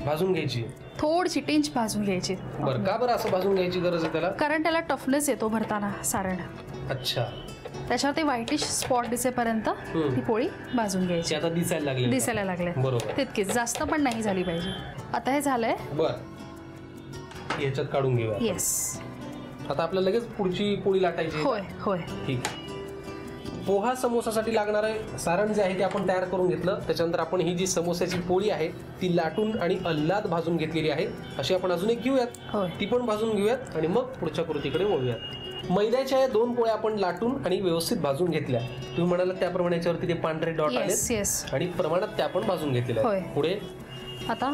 भाजून घ्यायची, थोडीशी टिंच भाजून घ्यायची. बरं, का बरं असं भाजून घ्यायची गरज आहे त्याला? कारण त्याला टफनेस येतो भरताना सारण. अच्छा, त्याच्यावर ते व्हाईटिश स्पॉट दिसेपर्यंत ती पोळी भाजून घ्यायची. आता दिसायला लागले. बरोबर, तितकीच, जास्त पण नाही झाली पाहिजे. आता हे झालंय. बरं, याच्यात काढून घेऊया. येस. आता आपल्याला लगेच पुढची पोळी लाटायची. होय होय. ठीक. पोहा समोसासाठी लागणारे सारण जे आहे ते आपण तयार करून घेतलं. त्याच्यानंतर आपण ही जी समोसाची पोळी आहे ती लाटून आणि अल्लाद भाजून घेतलेली आहे. अशी आपण अजून एक घेऊयात, ती पण भाजून घेऊयात आणि मग पुढच्या कृतीकडे वळूयात. मैद्याच्या या 2 पोळ्या आपण लाटून आणि व्यवस्थित भाजून घेतल्या. तुम्ही म्हणाला त्याप्रमाणे याच्यावरती ते पांढरे डॉट आले आणि प्रमाणात त्या आपण भाजून घेतलेल्या आहेत. पुढे आता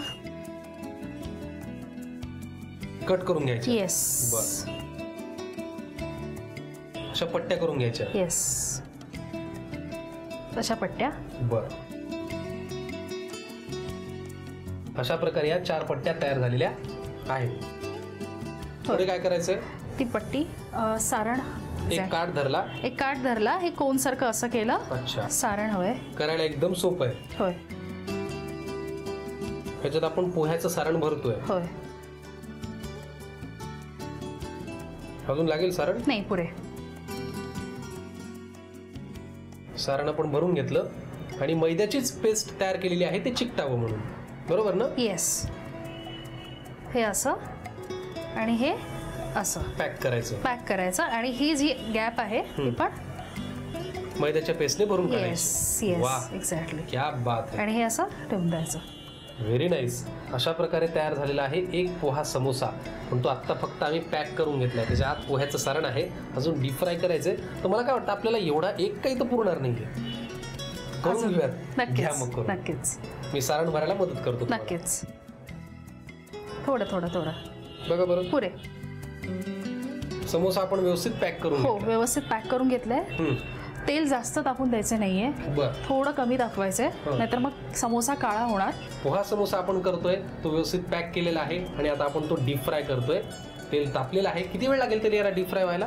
कट करून घ्यायचे. येस. बरं, अशा पट्ट्या करून घ्यायच्या. येस, अशा पट्ट्या. बरं, अशा प्रकारे या 4 पट्ट्या तयार झालेल्या आहेत. पुढे काय करायचंय? ती पट्टी सारण एक काठ धरला, हे कोन सारखं असं केलं. अच्छा, सारण हवंय करायला एकदम सोपं आहे. होय. ह्याच्यात आपण पोह्याचं सारण भरतोय. होय. अजून लागेल सारण? नाही, पुरे. सारण आपण भरून घेतलं आणि मैद्याचीच पेस्ट तयार केलेली आहे ते चिकटावं म्हणून. बरोबर ना? येस. हे असं आणि हे असं पॅक करायचं आणि ही जी गॅप आहे ती पण मैद्याच्या पेस्टने भरून काढायची. येस, वाह, एक्झॅक्टली, क्या बात आहे. आणि हे असं ठेवून द्यायचं. Very nice. अशा प्रकारे तयार झालेला आहे एक पोहा समोसा. पण तो आत्ता फक्त आम्ही पॅक करून घेतलाय. त्याच्या आत पोह्याचं सारण आहे, अजून डीप फ्राय करायचंय. तर मला काय वाटतं आपल्याला एवढा एक काही तर पुरणार नाहीये. करून घेऊयात. घ्या मग करून. नक्कीच मी सारण भरायला मदत करतो. नक्कीच. थोडं बघा बरं. पुरे समोसा आपण व्यवस्थित पॅक करून. हो, व्यवस्थित पॅक करून घेतलंय. तेल जास्त तापून द्यायचं नाहीये, थोडं कमी दाखवायचंय, नाहीतर मग समोसा काळा होणार. पोहा समोसा आपण करतोय तो व्यवस्थित पॅक केलेला आहे आणि आता आपण तो डीप फ्राय करतोय. तेल तापलेलं आहे. किती वेळ लागेल तरी याला डीप फ्राय व्हायला?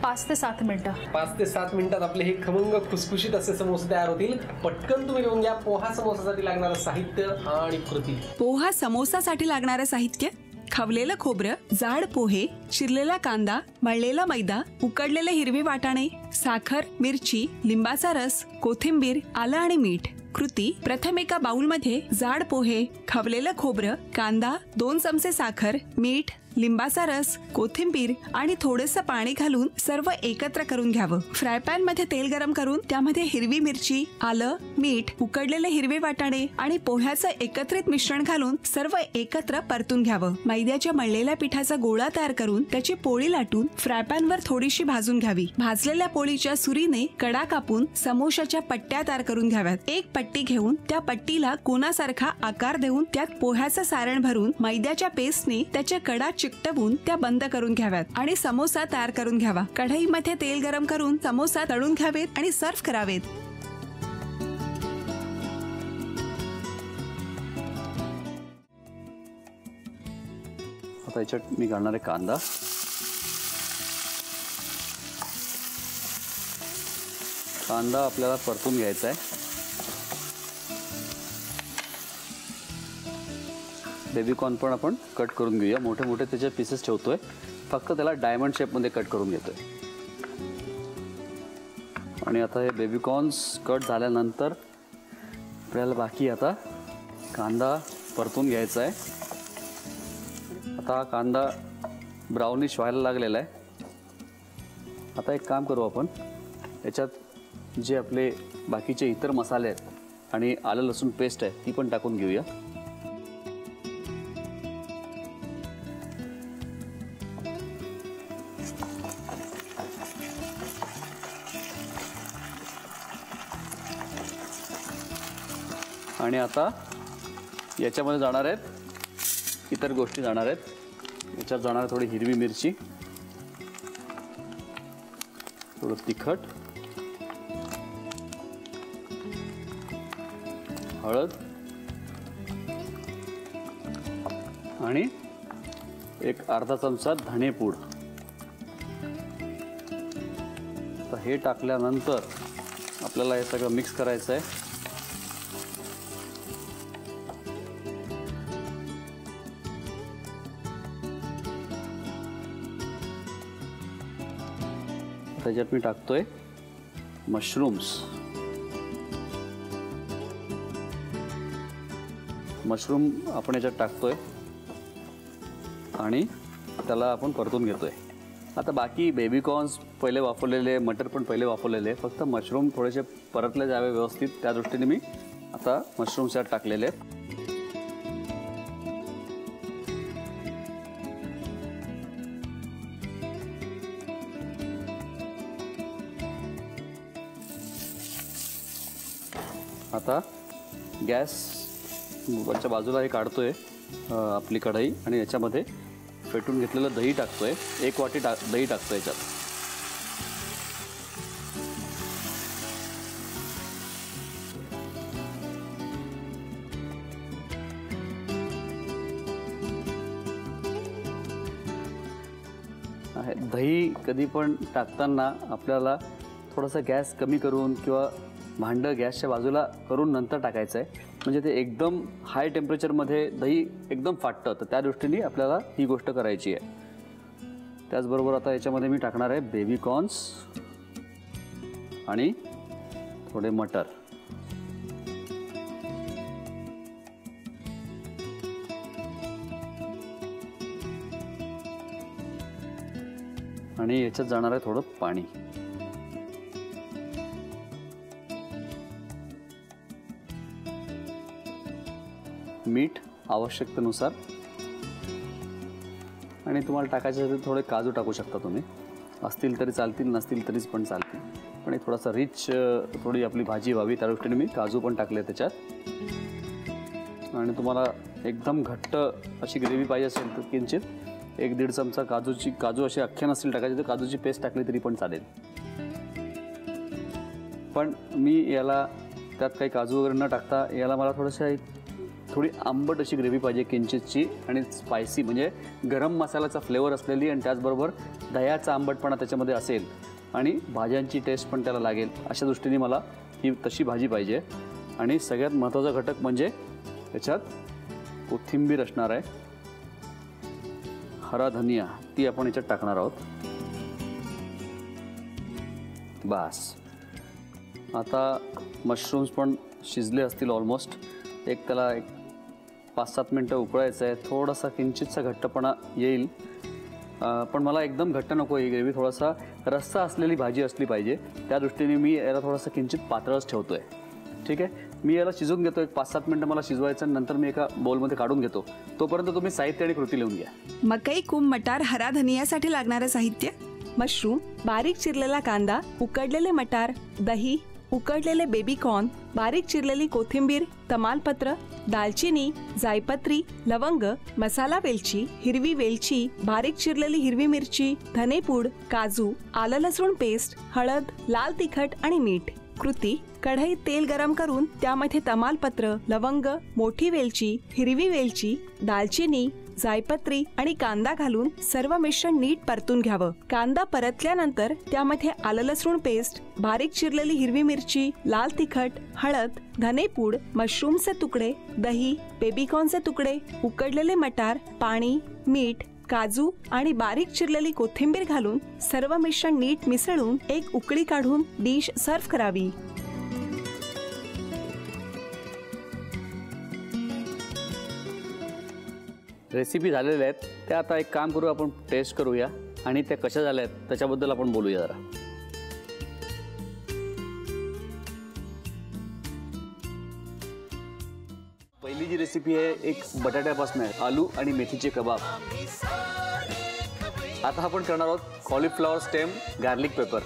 5 ते 7 मिनिटं. 5 ते 7 मिनिटात आपले हे खमंग खुसखुशीत असे समोसे तयार होतील. पटकन तुम्ही लिहून घ्या पोहा समोसासाठी लागणारं साहित्य आणि कृती. पोहा समोसासाठी लागणारं साहित्य: खवलेलं खोबरं, जाड पोहे, चिरलेला कांदा, मळलेला मैदा, उकडलेले हिरवे वाटाणे, साखर, मिरची, लिंबाचा रस, कोथिंबीर, आलं आणि मीठ. कृती: प्रथम एका बाउलमध्ये जाड पोहे, खवलेलं खोबरं, कांदा, 2 चमचे साखर, मीठ, लिंबाचा रस, कोथिंबीर आणि थोडंसं पाणी घालून सर्व एकत्र करून घ्यावं. फ्राय पॅन मध्ये तेल गरम करून त्यामध्ये हिरवी मिरची, आलं, मीठ, उकडलेले हिरवे वाटाणे आणि पोह्याचं एकत्रित मिश्रण घालून सर्व एकत्र परतून घ्यावं. मैद्याच्या मळलेल्या पिठाचा गोळा तयार करून त्याची पोळी लाटून फ्राय पॅन वर थोडीशी भाजून घ्यावी. भाजलेल्या पोळीच्या सुरीने कडा कापून समोशाच्या पट्ट्या तयार करून घ्याव्यात. एक पट्टी घेऊन त्या पट्टीला कोनासारखा आकार देऊन त्यात पोह्याचं सारण भरून मैद्याच्या पेस्टने त्याच्या कडा चिकटवून त्या बंद करून घ्याव्यात आणि समोसा तयार करून घ्यावा. कढईमध्ये तेल गरम करून समोसा तळून घ्यावेत आणि सर्व्ह करावेत. आता याच्यात मी घालणार आहे कांदा. कांदा आपल्याला परतून घ्यायचा आहे. बेबीकॉर्न पण आपण कट करून घेऊया. मोठे मोठे त्याचे पीसेस ठेवतोय, फक्त त्याला डायमंड शेपमध्ये कट करून घेतोय. आणि आता हे बेबीकॉर्न्स कट झाल्यानंतर आपल्याला बाकी आता कांदा परतून घ्यायचा आहे. आता हा कांदा ब्राउनिश व्हायला लागलेला आहे. आता एक काम करू आपण, याच्यात जे आपले बाकीचे इतर मसाले आहेत आणि आलं लसूण पेस्ट आहे ती पण टाकून घेऊया. आणि आता याच्यामध्ये जाणार आहेत इतर गोष्टी जाणार आहेत. याच्यात जाणार थोडी हिरवी मिरची, थोडं तिखट, हळद आणि एक अर्धा चमचा धणेपूड. तर हे टाकल्यानंतर आपल्याला हे सगळं मिक्स करायचं आहे. त्याच्यात मी टाकतोय मशरूम्स. मशरूम आपण याच्यात टाकतोय आणि त्याला आपण परतून घेतोय. आता बाकी बेबीकॉर्न्स पहिले वाफवलेले, मटर पण पहिले वाफवलेले, फक्त मशरूम थोडेसे परतले जावे व्यवस्थित त्या दृष्टीने मी आता मशरूम्स यात टाकलेले आहेत. आता गॅस वरच्या बाजूला हे काढतोय आपली कढई आणि याच्यामध्ये फेटून घेतलेलं दही टाकतोय. 1 वाटी दही टाकतोय याच्यात. दही कधी पण टाकताना आपल्याला थोडासा गॅस कमी करून किंवा भांडं गॅसच्या बाजूला करून नंतर टाकायचं आहे, म्हणजे ते एकदम हाय टेम्परेचरमध्ये दही एकदम फाटतं. तर त्या दृष्टीने आपल्याला ही गोष्ट करायची आहे. त्याचबरोबर आता याच्यामध्ये मी टाकणार आहे बेबीकॉर्न्स आणि थोडे मटर. आणि याच्यात जाणार आहे थोडं पाणी. मीठ आवश्यकतेनुसार. आणि तुम्हाला टाकायचे असेल थोडे काजू टाकू शकता तुम्ही. असतील तरी चालतील, नसतील तरीच पण चालतील. पण एक थोडासा रिच थोडी आपली भाजी व्हावी त्या दृष्टीने मी काजू पण टाकले त्याच्यात. आणि तुम्हाला एकदम घट्ट अशी ग्रेव्ही पाहिजे असेल तर किंचित 1-1.5 चमचा काजू असे अख्खे नसतील टाकायचे तर काजूची पेस्ट टाकली तरी पण चालेल. पण मी याला त्यात काही काजू वगैरे न टाकता याला मला थोडी आंबट अशी ग्रेव्ही पाहिजे किंचितची आणि स्पायसी, म्हणजे गरम मसाल्याचा फ्लेवर असलेली आणि त्याचबरोबर दह्याचा आंबटपणा त्याच्यामध्ये असेल आणि भाज्यांची टेस्ट पण त्याला लागेल अशा दृष्टीने मला ही तशी भाजी पाहिजे. आणि सगळ्यात महत्त्वाचा घटक म्हणजे त्याच्यात कोथिंबीर असणार आहे. हरा धनिया ती आपण याच्यात टाकणार आहोत. बस आता मशरूम्स पण शिजले असतील ऑलमोस्ट. त्याला 5-7 मिनटं उकळायचं आहे. थोडासा किंचितचा घट्टपणा येईल, पण मला एकदम घट्ट नको ही ग्रेव्ही. थोडासा रस्सा असलेली भाजी असली पाहिजे त्या दृष्टीने मी याला थोडासा किंचित पातळच ठेवतोय. ठीक आहे, मी याला शिजवून घेतो. 5-7 मिनटं मला शिजवायचं, नंतर मी एका बोलमध्ये काढून घेतो. तोपर्यंत तुम्ही साहित्य आणि कृती लिहून घ्या. मकई, कुम, मटार, हरा धनियासाठी लागणारे साहित्य: मशरूम, बारीक चिरलेला कांदा, उकडलेले मटार, दही, उकडलेले बेबीकॉर्न, बारीक चिरलेली कोथिंबीर, तमालपत्र, दालचिनी, जायपत्री, लवंग, मसाला वेलची, हिरवी वेलची, बारीक चिरलेली हिरवी मिरची, धनेपूड, काजू, आलं लसूण पेस्ट, हळद, लाल तिखट आणि मीठ. कृती: कढईत तेल गरम करून त्यामध्ये तमालपत्र, लवंग, मोठी वेलची, हिरवी वेलची, दालचिनी, जायपत्री आणि कांदा घालून सर्व मिश्रण नीट परतून घ्यावं. कांदा परतल्यानंतर त्यामध्ये आलं लसूण पेस्ट, बारीक चिरलेली हिरवी मिरची, लाल तिखट, हळद, धनेपूड, मशरूमचे तुकडे, दही, बेबीकॉर्नचे तुकडे, उकडलेले मटार, पाणी, मीठ, काजू आणि बारीक चिरलेली कोथिंबीर घालून सर्व मिश्रण नीट मिसळून एक उकळी काढून डिश सर्व्ह करावी. रेसिपी झालेल्या आहेत त्या आता एक काम करू, आपण टेस्ट करूया आणि त्या कशा झाल्या आहेत त्याच्याबद्दल आपण बोलूया जरा. पहिली जी रेसिपी आहे एक बटाट्यापासून आहे, आलू आणि मेथीचे कबाब. आता आपण करणार आहोत कॉलीफ्लॉवर स्टेम गार्लिक पेपर.